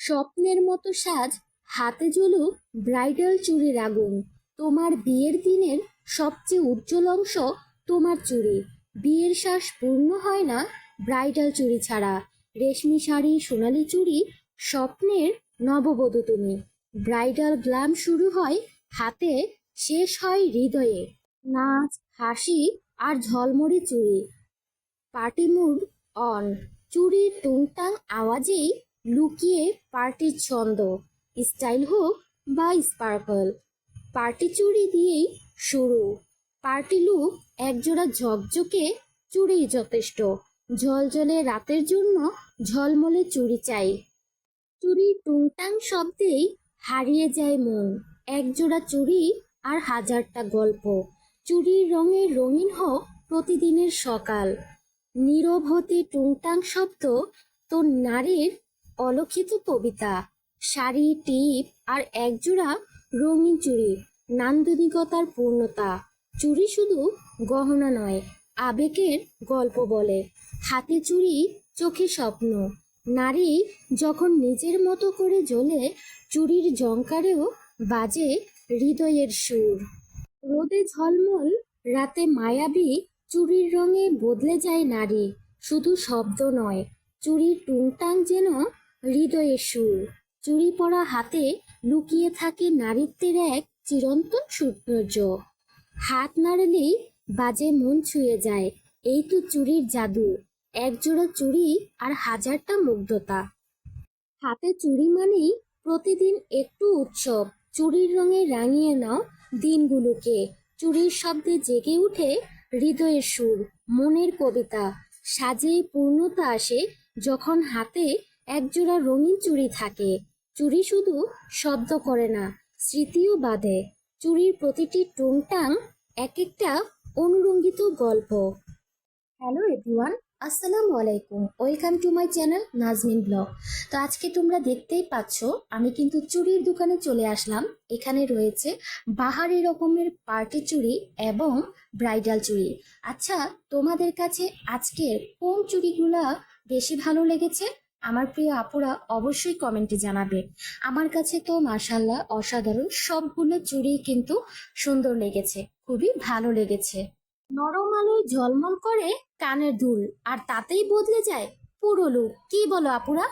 স্বপ্নের মতো সাজ, হাতে জ্বলুক ব্রাইডাল চুড়ির আগুন। তোমার বিয়ের দিনের সবচেয়ে উজ্জ্বল অংশ তোমার চুড়ি। বিয়ের শ্বাস পূর্ণ হয় না ব্রাইডাল চুড়ি ছাড়া। রেশমি শাড়ি, সোনালি চুড়ি, স্বপ্নের নববধূ তুমি। ব্রাইডাল গ্ল্যাম শুরু হয় হাতে, শেষ হয় হৃদয়ে। নাচ, হাসি আর ঝলমলে চুড়ি। Party mood on. চুড়ির টুংটাং আওয়াজেই লুকিয়ে পার্টির ছন্দ। স্টাইল হোক বা স্পার্কল, পার্টি চুড়ি দিয়েই শুরু। পার্টি লুক, একজোড়া ঝকঝকে চুড়ি যথেষ্ট। ঝলঝলে রাতের জন্য ঝলমলে চুড়ি চাই। চুড়ির টুংটাং শব্দেই হারিয়ে যায় মন। একজোড়া চুড়ি আর হাজারটা গল্প। চুড়ির রঙে রঙিন হোক প্রতিদিনের সকাল। নীরব হতে টুংটাং শব্দ, তোর নারীর অলক্ষিত কবিতা। শাড়ি, টিপ আর একজোড়া রঙিন চুড়ি, নান্দনিকতার পূর্ণতা। চুড়ি শুধু গহনা নয়, আবেগের গল্প বলে। হাতে চুড়ি, চোখে স্বপ্ন। নারী যখন নিজের মতো করে জ্বলে, চুড়ির ঝংকারেও বাজে হৃদয়ের সুর। রোদে ঝলমল, রাতে মায়াবী, চুড়ির রঙে বদলে যায় নারী। শুধু শব্দ নয়, চুড়ির টুংটাং যেন হৃদয়ের সুর। চুড়ি পরা হাতে লুকিয়ে থাকে নারীত্বের এক চিরন্তন সৌন্দর্য। হাত নাড়লেই বাজে, মন ছুঁয়ে যায়। এই তো চুড়ির জাদু। একজোড়া চুড়ি আর হাজারটা মুগ্ধতা। হাতে চুড়ি মানেই প্রতিদিন একটু উৎসব। চুড়ির রঙে রাঙিয়ে নাও দিনগুলোকে। চুড়ির শব্দে জেগে উঠে হৃদয়ের সুর, মনের কবিতা। সাজে পূর্ণতা আসে যখন হাতে একজোড়া রঙিন চুড়ি থাকে। চুড়ি শুধু শব্দ করে না, স্মৃতিও বাঁধে। চুড়ির প্রতিটি টুংটাং এক একটা অনুরঙ্গিত গল্প। হ্যালো এভরিওয়ান, আসসালামু আলাইকুম। Welcome to my channel Nazmin blog. তো আজকে তোমরা দেখতেই পাচ্ছ, আমি কিন্তু চুড়ির দোকানে চলে আসলাম। এখানে রয়েছে বাহারি রকমের পার্টি চুড়ি এবং ব্রাইডাল চুড়ি। আচ্ছা, তোমাদের কাছে আজকের কোন চুড়িগুলা বেশি ভালো লেগেছে? আমার প্রিয় আপুরা অবশ্যই কমেন্টে জানাবে। আমার কাছে তো মাশাআল্লাহ অসাধারণ সবগুলো চুড়ি কিন্তু সুন্দর লেগেছে, খুবই ভালো লেগেছে। নরম আলোয় ঝলমল করে কানের দুল, আর তাতেই বদলে যায় পুরো লুক। কি বলো আপুরা?